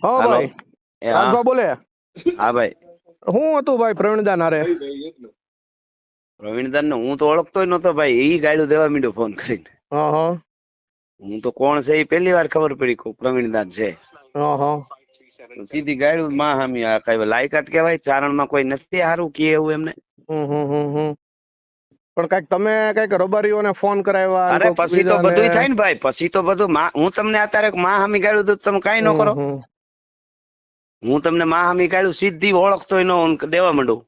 હા હાલો. ભાઈ, એ હા રાજભા બોલે. હા ભાઈ. હું હતું ભાઈ પ્રવીણદા નારે? પ્રવીણદાન ને હું તો ઓળખતો નતો ભાઈ, ઈ ગાડું દેવા માંડ્યો ફોન કરીને. હા હા હું તો કોણ છે એ પહેલી વાર ખબર પડી કે પ્રવીણદાન છે. હા હા. સીધી ગાડું માં હામી આ કઈ લાયકાત કેવાય, ચારણમાં કોઈ નથી સારું કે એવું એમને. હમ. પણ કઈક તમે કઈક રબારીઓને ફોન કરાવ્યા અને અરે કોઈક પછી તો બીજાને. બધું થાય ને ભાઈ, પછી તો બધું હું તમને અત્યારે માં હામી ગાડું તો તમે કઈ ન કરો. હમ હું તમને માં હામી ગાડું સીધી ઓળખતો ન દેવા માંડું.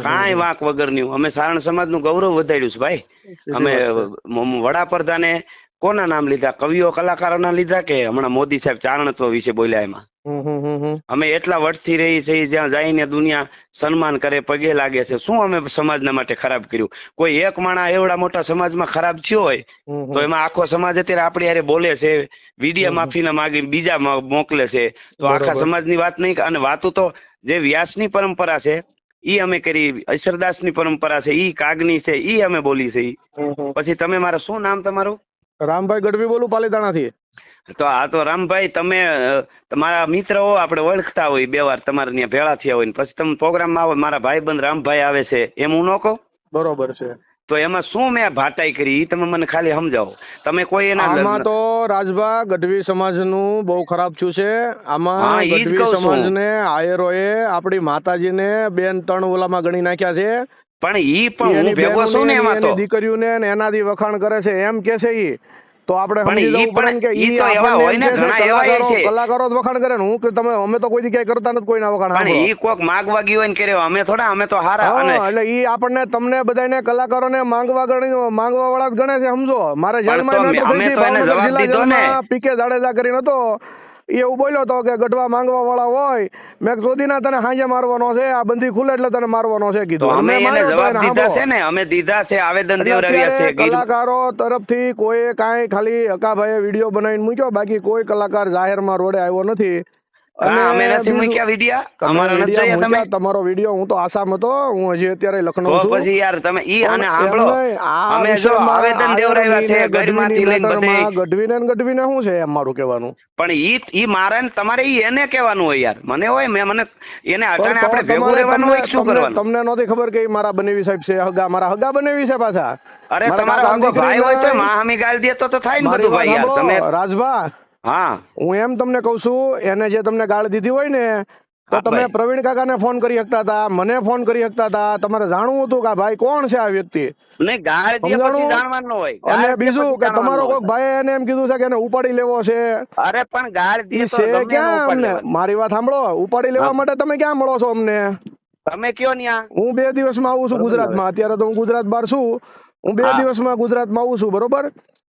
કાંઈ હમ. વાંક વગર ની. અમે સારણ સમાજ નું ગૌરવ વધાર્યું છે ભાઈ. સીધી અમે વાત છે. વડાપ્રધાને કોના નામ લીધા, કવિઓ કલાકારો ના લીધા કે હમણાં મોદી સાહેબ ચારણત્વ વિશે બોલ્યા એમાં. હમ. અમે એટલા વર્ષથી રહી છે જ્યાં જઈને દુનિયા સન્માન કરે, પગે લાગે છે. શું અમે સમાજના માટે ખરાબ કર્યું? કોઈ એક માણા એવડા મોટા સમાજમાં ખરાબ થયો હોય તો એમાં આખો સમાજ અત્યારે આપણી હારે બોલે છે, વિડિયા માફીના માગી બીજા મોકલે છે. તો આખા બરોબર. સમાજની વાત નહીં. અને વાતો તો જે વ્યાસની પરંપરા છે ઈ અમે કરી, ઈશ્વરદાસની પરંપરા છે ઈ, કાગની છે ઈ અમે બોલી છે ઈ. પછી તમે મારા શું નામ તમારું? રામભાઈ ગઢવી બોલું, પાલીતાણાથી. તો આ તો રામભાઈ તમે તમારા મિત્ર હો, આપણે ઓળખતા હોય, બે વાર તમારે ત્યાં ભેળા થયા હોય, પછી તમે પ્રોગ્રામમાં આવો મારા ભાઈબંધ રામભાઈ આવે છે એમ હું ન કહું? બરોબર છે. તો એમાં શું મેં ભાટાઈ કરી ઈ તમે મને ખાલી સમજાવો. તમે કોઈ એના આમાં તો રાજભા ગઢવી સમાજનું બહુ ખરાબ થયું છે. હા આમાં ઈ જ ગઢવી કઉ છું હું. સમાજને આયરોએ આપણી માતાજીને બેન ત્રણ ઓલામાં ગણી નાખ્યા છે. પણ ઈ પણ હું એની ભેગો બહેનોને છું ને એમાં તો. એની દીકરીઓને ને એનાથી વખાણ કરે છે એમ કે છે ઈ. તો આપણે પણ સમજી ઈ જવું પડે ને કે ઈ ઈ તો એવા આપણને હોય એમ ને, કે છે ઘણા એવા છે. કલાકારો જ વખાણ કરે ને. હું કે તમે અમે તો કોઈ દી ક્યાંય કરતા નથી કોઈના વખાણ. પણ સાંભળો. ઈ કોક માગવા ગયો હોય ને કર્યો, અમે થોડા, અમે તો હારા. અને હા, એટલે ઈ આપણને તમને બધાને કલાકારોને માંગવા વાળા જ ગણે છે, સમજો. મારે પણ તો જેલમાં મેટર થઈ અમે હતી તો એને ભાવનગર જવાબ જિલ્લા દીધો ને. જેલમાં. પીકે જાડેજા કરીને હતો એ એવું બોલ્યો હતો કે ગઢવા માંગવા વાળા હોય. મેં શોધીના તને હાંજે મારવાનો છે, આ બંધી ખુલે એટલે તને મારવાનો છે તો કીધું. અને અમે મેં એને માર્યો તો જવાબ એને. દીધા સાંભળો, છે ને, અમે દીધા છે, આવેદન એટલે દેવરાવ્યા અત્યારે છે ગીર. કલાકારો તરફથી કોઈ કાંઈ ખાલી હકાભાઈએ વિડીયો બનાવીને મૂક્યો, બાકી કોઈ કલાકાર જાહેરમાં રોડે આવ્યો નથી. અને અમે નથી બીજું, મૂક્યા વિડિયા, તમે અમારા નથી વિડીયો જોયા તમે? મૂક્યા, તમારો વિડીયો. હું તો આસામ હતો, હું હજી અત્યારે તો લખનઉ છું. પછી યાર તમે ઈ પણ આને એમ સાંભળો. નહીં, આ અમે જો વિષયમાં આવેદન દેવરાવ્યા આયરની છે ને ગઢવીની ગઢમાંથી લઈને બધે. મેટરમાં ગઢવીને શું છે એમ મારું કહેવાનું. પણ ઈ મારે ને તમારે ઈ એને કહેવાનું હોય યાર. મને હોય મને એને પણ અટાણે તો આપણે ભેગું તમારે રહેવાનું હોય કે શું કરવાનું? તમને નહોતી ખબર કે ઈ મારા બનેવી સાહેબ છે, મારા હગા બનેવી છે પાછા. અરે મારા તમારો કાકાની હગો દીકરી ભાઈ હોય તો નહીં. માહામી ગાળ દે તો થાય ને મારી બધું વાત ભાઈ યાર. તમે સાંભળો રાજભા, હા હું એમ તમને કઉ છું, એને જે તમને ગાળ દીધી હોય ને, તો હા તમે ભાઈ. પ્રવીણ કાકાને ફોન કરી શકતા હતા, મને ફોન કરી શકતા હતા. તમારે જાણવું હતું કે આ ભાઈ કોણ છે આ વ્યક્તિ, નહીં ગાળ દે પછી સમજાણું. જાણવાનું હોય. અને ગાળ દે બીજું પછી કે જાણવાનું તમારો હોય. કોઈક ભાઈ એને એમ કીધું છે કે એને ઉપાડી લેવો છે. અરે પણ ગાળ દે ઈ તો છે ગમે એનો ક્યાં ઉપાડ અમને? લેવાની. મારી વાત સાંભળો, ઉપાડી લેવા હા માટે તમે ક્યાં મળો છો અમને? તમે કયો ન્યા. હું 2 દિવસમાં આવું છું બરોબર ને હવે ગુજરાતમાં. અત્યારે તો હું ગુજરાત બહાર છું. હું 2 હા દિવસમાં ગુજરાતમાં આવું છું, બરોબર?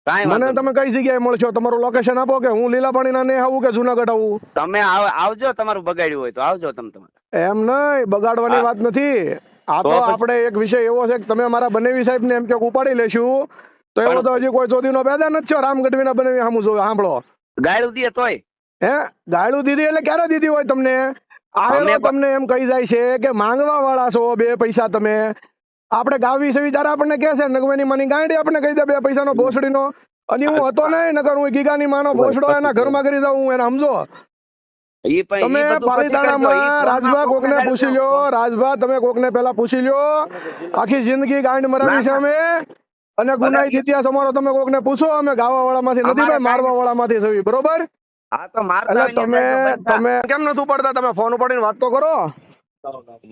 કાંઈ મને વાંધો નહીં. તમે કઈ જગ્યાએ મળશો? તમારું લોકેશન આપો કે હું લીલાપાણીના ને આવું કે જુનાગઢ આવું. તમે આવજો, તમારું બગાડ્યું હોય તો આવજો તમે. એમ નહીં, બગાડવાની હા વાત નથી. આ તો તો પછી આપણે એક વિષય એવો છે કે તમે મારા બનેવી સાહેબને એમ કે ઉપાડી લેશું, તો એવો પણ તો હજી કોઈ ચોદીનો પેદા નથી થયો. રામ ગઢવીના બનેવી સામું જોવે. સાંભળો, ગાળું દે તોય હે ગાળું દીધી એટલે ક્યારે દીધી હોય તમને? આયરો અમે તમને એમ કહી જાય છે કે માંગવા વાળા છો 2 પૈસા તમે. આપણે ગાવી છે વિચાર આપણને કહે છે નગવેની માની ગાંડી આપણને કહી દે 2 પૈસાનો ભોસડીનો. અને હું હતો નહીં, નકર હું ગીગાની માનો ભોસડો એના ઘરમાં કરી દઉં હું એને, સમજો. ઈ પણ તમે ઈ બધું પછી કરજો. ઈ પાલીતાણામાં ફોનમાં રાજભા કોકને કોકને ગાળું પૂછી દો. લ્યો. રાજભા તમે કોકને પેલા પૂછી લ્યો. આખી જિંદગી ગાંડ ના મરાવી છે ના અમે. અને ભલે ગુનાહિત ઇતિહાસ અમારો તમે કોકને પૂછો. અમે ગાવા વાળા માંથી નથી અમારે ભાઈ, કાંઈ મારવા વાળા માંથી થવી, બરોબર? હા તો મારતા એટલે હોય ને જાજો બંધા. તમે કેમ નથી ઉપાડતા? તમે ફોન ઉપાડીને વાત તો કરો.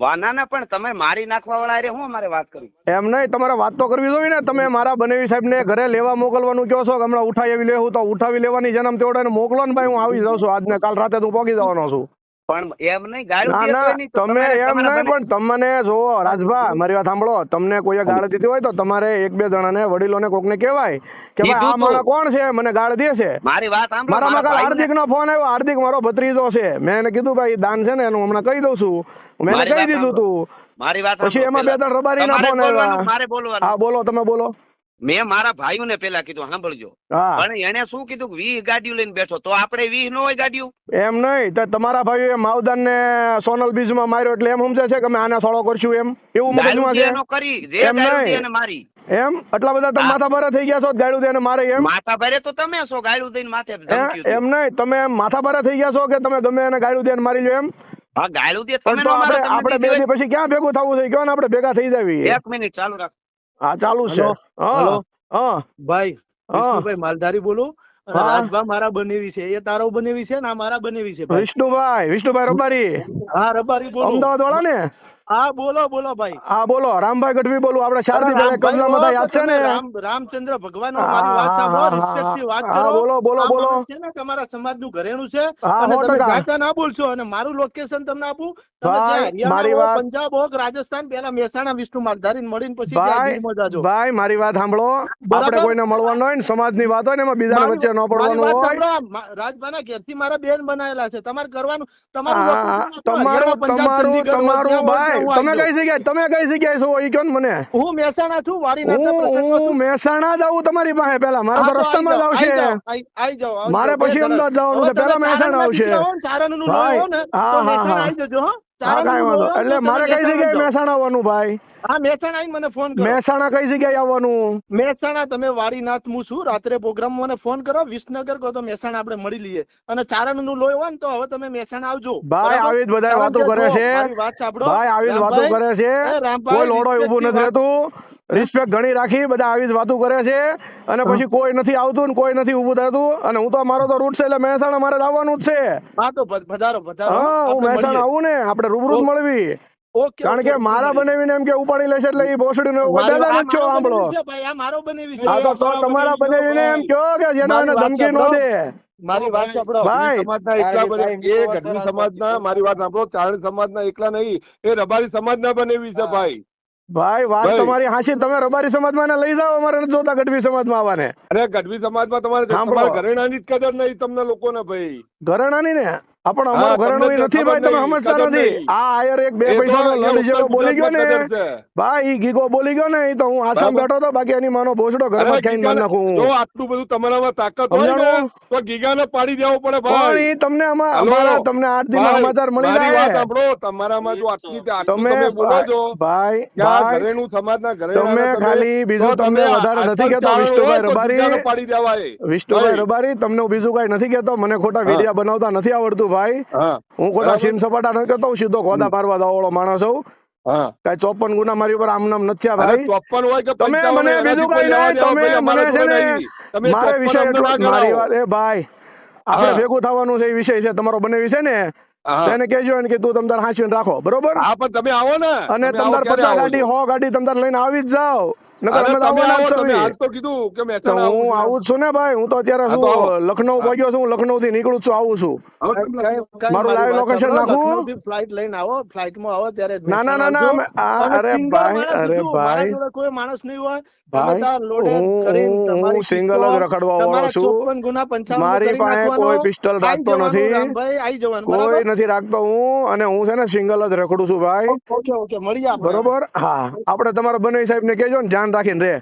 ના ના પણ તમે મારી નાખવા વાળા હારે હું અમારે વાત કરી. એમ નહીં, તમારે વાત તો કરવી જોઈએ ને. તમે મારા બનેવી સાહેબને ઘરે લેવા મોકલવાનું કહો છો કે હમણાં ઉઠાવી લેવું, તો ઉઠાવી લેવાની જન્મ તેવડે મોકલો ને ભાઈ. હું આવી જાઉં છું આજને કાલ રાતે હું પહોંચી જવાનો છું. પણ એમ નહીં ગાળું ના દે ના, તોય નહીં તો તમે એમ તમારા નહીં, પણ તમને જોવો રાજભા, મારી વાત સાંભળો. તમને કોઈએ ગાળ દીધી હોય તો તમારે 1-2 જણાને વડીલોને કોકને કહેવાય કે ભાઈ કીધું આ તું. મારા કોણ છે, મને ગાળ દે છે. મારી વાત સાંભળો. મારામાં મારા કાલ ભાઈને હાર્દિક નો ફોન આવ્યો. હાર્દિક મારો ભત્રીજો છે. મેં એને કીધું ભાઈ દાન છે ને એનું હમણાં કહી દઉં છું. મેં એને મારી કહી વાત દીધું સાંભળો. તું. મારી વાત પછી સાંભળો એમાં પેલા. 2-3 રબારીના તમારે જ ફોન આવ્યા. બોલવાનું, મારે બોલવાનું. હા બોલો, તમે બોલો. મેં મારા ભાઈઓને પેલા કીધું સાંભળજો. હા, પણ એને શું કીધું કે 20 ગાડીઓ લઈને બેઠો, તો આપણે 20 ન હોય ગાડીઓ? એમ નહીં, તો તમારા ભાઈએ માવદાન ને સોનલ બીજમાં માર્યો એટલે એમ સમજે છે કે અમે આના સોળો કરશું એમ? એવું ગાળું મગજમાં દે છે? એનો કરી, જે એમ ગાળું દે નહીં, એને મારી. એમ આટલા બધા તમે હા. માથા ભારે થઈ ગયા છો ગાળું દઈને મારે એમ માથા ભારે તો તમે છો, ગાળું દઈને માથે હે? ધમક્યું હતું. એમ નહીં તમે એમ માથા ભારે થઈ ગયા છો કે તમે ગમે એને ગાળું દઈને મારી લો એમ હા, ગાળું દે પણ તમે તો નો મારો, તમને આપણે બે દીધી દી પછી ક્યાં ભેગું થવું છે કયો ને આપણે ભેગા થઈ જાવી હોય. 1 મિનિટ ચાલુ રાખ. હા ચાલુ છે હલો, હા હલો. હા ભાઈ હા વિષ્ણુભાઈ માલધારી બોલું અને હા. રાજભા મારા બનેવી છે, એ તારો બનેવી છે ને આ મારા બનેવી છે ભાઈ. વિષ્ણુભાઈ રબારી હા રબારી બોલું. અમદાવાદ વાળા ને હા બોલો બોલો ભાઈ. હા બોલો રામભાઈ ગઢવી બોલું આપણે અરે શારદી બેન રામભાઈ કબજામાં હો, હતા યાદ તો છે તમે ને રામચંદ્ર ભગવાન હા, મારી વાત સાંભળો, હા, રિસ્પેક્ટ થી વાત હા, કરો. બોલો બોલો આ બોલો માણસ છે ને તમારા સમાજનું ઘરેણું છે હા અને 100% તમે જાતા ના બોલશો અને મારું લોકેશન તમને આપું. તમે ભાઈ, જ્યાં હરિયાણા મારી હો, વાત- પંજાબ હો કે રાજસ્થાન, પહેલા મહેસાણા વિષ્ણુ માલધારી મળીને પછી ત્યાં ભાઈ ગીરમાં જાજો. ભાઈ મારી વાત સાંભળો આપણે બરાબર? કોઈને મળવાનું હોય ને સમાજની વાત હોય ને એમાં બીજાને મારી વચ્ચે ન મારી પડવાનું વાત હોય સાંભળો, રાજભાના ઘેરથી મારા બેન બનાયેલા છે, તમારે કરવાનું તમારું હા, location આપો, તમારું હરિયાણા, પંજાબ, તમારું ચંદીગઢ હોય, તમારું જ્યાં હોય ભાઈ ત્યાં હું તમે આવી કઈ જગ્યાએ છો એ કયો ને મને જાઉં. હું મહેસાણા છું, વાડીનાથના પ્રસંગમાં હું છું. મહેસાણા જ આવું તમારી પાસે પેલા મારે તો હા તો આઈ રસ્તામાં જ જાઓ, આવશે આઈ જાઓ. મારે બે પછી ધડક. અમદાવાદ જવાનું હવે છે પેલા તમે મહેસાણા ચારણના આવશે દીકરા હો ને, ચારણનું લોહી ભાઈ હો ને, હા તો હા મહેસાણા હા આઈ જજો હો. હા કાંઈ ચારણનું વાંધો લોહી હો ને, એટલે તો તમે મારે કઈ મહેસાણા જગ્યાએ જાઓ. મહેસાણા આવવાનું ભાઈ હા મહેસાણા આઈને મને ફોન કરો. મહેસાણા કઈ જગ્યાએ આવવાનું મહેસાણા તમે વાડીનાથ હું છું, રાત્રે પ્રોગ્રામ મને ફોન કરો, વિસનગર કહો તો મહેસાણા આપણે મળી લઈએ. અને ચારણનું લોહી હોય ને તો હવે તમે મહેસાણા આવજો. ભાઈ બરાબર? આવી જ બધા કારણ વાતો કે કરે જો, છે મારી વાત સાંભળો ભાઈ આવી જ વાતો રામભાઈ, કરે છે રામભાઈ, કોઈ લોડો respect ઊભું થી નથી વાત- રહેતું રિસ્પેક્ટ ઘણી રાખી બધા આવી જ વાતો કરે છે અને પછી કોઈ નથી આવતું ને કોઈ નથી ઊભું થતું અને હું તો મારો તો રૂટ છે એટલે મહેસાણા મારે જ આવવાનું જ છે હા તો પધારો પધારો હો. હા હું આપણે મહેસાણા મળીએ. આવું ને આપણે રૂબરૂ જ મળવી ઓકે કારણ ઓકે, કે રૂબરૂ મારા મળીએ. બનાવીને એમ કે ઉપાડી લેશે એટલે એ ભોસડી ને મારી પેદા આ નથી છો મારો સાંભળો બનેવી છે ભાઈ, આ મારો બનેવી છે. હા તો તમારા બનાવીને એમ કયો કે જેનો મારી એને વાત ધમકી ન સાંભળો. દે મારી વાત સાંભળો. ભાઈ સમાજના એકલા બને એ ગઢવી સમાજના મારી વાત સાંભળો ચારણ સમાજના એકલા નહીં એ રબારી સમાજના બનેવી છે ભાઈ ભાઈ વાત ભાઈ. તમારી હાચી તમે રબારી સમાજમાં એને લઈ જાઓ અમારે નથી જોતા ગઢવી સમાજમાં આવવાને અરે ગઢવી સમાજમાં તમારે સાંભળો. તમારા ઘરેણાની જ કદર નહીં તમને લોકોને ભાઈ ઘરેણાની ને પણ હા, અમારું ઘરેણું તમને ઈ નથી ખબર ભાઈ તમે નહીં, સમજતા કદર નથી નહીં. આ આયર એક બે એ તો પૈસાનો એ લંડ ઉત્તર જેવો બોલી ગયો ને ગુજરાતમાં કદર છે. ભાઈ ઈ ગીગો બોલી ગયો ને ઈ તો હું આસામ બરાબર. બેઠો તો બાકી એની માનો ભોસડો ઘરમાં અરે ખાઈને માર ગીગાને- નાખું જો હું. આટલું બધું તમારામાં તાકાત હોય ને સમજાણું? તો ગીગાને પાડી દેવો પડે પણ ભાઈ ઈ તમને હલો, અમારા તમને 8 દિનમાં ભાઈ, સમાચાર મળી મારી વાત જાય સાંભળો તમારામાં જો આટલું તમે તમે બોલો છો ભાઈ કે આ ભાઈ ઘરેણું સમાજના તમે ઘરેણાને ખાલી બીજું તો તમને તમે વધારે આજકાલ નથી કહેતો ચારણ હોય વિષ્ણુભાઈ તો રબારી ગીગાને પાડી દેવાય વિષ્ણુભાઈ ભાઈ. રબારી તમને હું બીજું કઈ નથી કહેતો મને ખોટા હા. વિડિયા બનાવતા નથી આવડતું ભાઈ હા હું ખોટા બરાબર. સીન સપાટા નથી કરતો હું સીધો ખોદા મારવા વાળો માણસ છું હા કઈ 54 ગુના મારી ઉપર આમ નામ નથી થયા અરે ભાઈ 54 હોય કે તમે 55 મને હોય, બીજું એનાથી કઈ કોઈ નહીં લેવા દેવા તમે ભાઈ મને અમારા છે જોડે ને નહીં. તમે મારે 54 વિષય અમને એટલો ના મારી ગણાવો. વાત એ ભાઈ આપણે હા. ભેગું થવાનું છે એ વિષય છે તમારો બને વિષય ને હા. તેને કહેજો ને કે તું તમતાર હાંસીને રાખો બરોબર હા પણ તમે આવો ને અને તમે આવો તમતાર ક્યારે 50 આવો ગાડી છો? 100 ગાડી તમતાર લઈને આવી જ જાઓ નકર અરે અમે તો તમે આવવાના જ આવો, તમે છીએ આજ તો કીધું કે તો મહેસાણા આવું હું છું. આવું જ છું ને ભાઈ હું તો અત્યારે હા, તો આવો. શું લખનઉ હા. પહોંચ્યો છું હું લખનઉ થી નીકળું જ છું આવું છું હવે તમે કઈ મારું મારી live વાત location સાંભળો, નાખું? લખનઉથી ફ્લાઇટ લઈને આવો, ફ્લાઇટમાં આવો ત્યારે જ ના ના મહેસાણા ના ના આવજો. અને અરે સિંગલ ભાઈ માણસ અરે છું, મારા ભાઈ જોડે કોઈ માણસ નહીં હોય. તમે ભાઈ તાર લોડેડ કરીને હું તમારી સિંગલ જ પિસ્તોલ, રખડવા વાળો તમારા છું 54 ગુના 55 મારી કરી પાસે નાખવાનો. કોઈ પિસ્ટલ આઈ રાખતો જવાનું નથી રામભાઈ, આઈ જવાનું. કોઈ બરાબર? નથી રાખતો હું અને હું છે ને સિંગલ જ રખડું છું ભાઈ ઓકે ઓકે, મળીએ આપણે. બરોબર હા આપણે તમારા બને સાહેબ ને કહેજો ને ધ્યાન રાખીને રે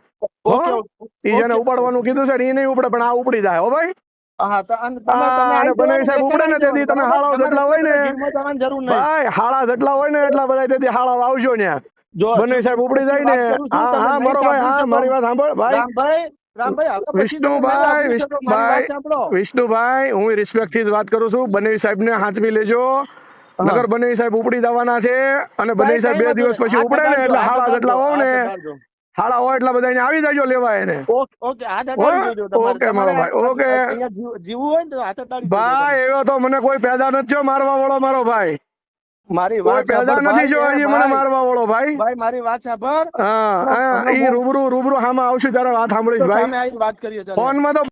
ઓકે હો ઓકે, ઈ જેને ઓકે. ઉપાડવાનું કીધું છે ને ઈ નહીં ઉપડે પણ આ ઉપડી જાય હો ભાઈ હા તો અને તમે હા, આઈ અને બને જવાનું, સાહેબ ઉપડે ને મહેસાણા તેથી તમે આઈ હાળાઓ જવાનું. જેટલા હોય ને તમારે ગીરમાં જવાની જરૂર નહીં. ભાઈ હાળા જેટલા હોય ને એટલા બધા તેથી હાળા આવજો ને જો બને સાહેબ ઉપડી જાય ને વાત કરું છું, હા તમે હા નહીં મારો ભાઈ હા સાંભળી મારી શકો. વાત સાંભળ ભાઈ રામભાઈ હવે પછી તમે નહીં વિષ્ણુભાઈ સાંભળી શકો. મારી વાત સાંભળો. વિષ્ણુભાઈ હું રિસ્પેક્ટ થી જ વાત કરું છું બનેવી સાહેબ ને હાંચવી લેજો નગર બનેવી સાહેબ ઉપડી જવાના છે અને બનેવી સાહેબ 2 દિવસ પછી ઉપડે ને એટલે હાળા જેટલા હોવ ને હાળા હોય એટલા બધા એને આવી જાજો લેવા એને ઓકે હાથ અડાડી દેજો તમારે. ઓકે મારો તમારે ભાઈ ઓકે અહીંયા જીવવું હોય ને તો હાથ અડાડી દેજો ભાઈ એવો તો મને કોઈ પેદા નથી થયો મારવા વાળો મારો ભાઈ તમે. મારી કોઈ વાત પેદા સાંભળ નથી જો ભાઈ, હજી મને મારવા વાળો ભાઈ ભાઈ મારી વાત સાંભળ. હા ઈ રૂબરૂ હામાં આવશું ત્યારે વાત સાંભળીશ ભાઈ સામે આવીને વાત કરીએ ચાલો. ફોન માં તો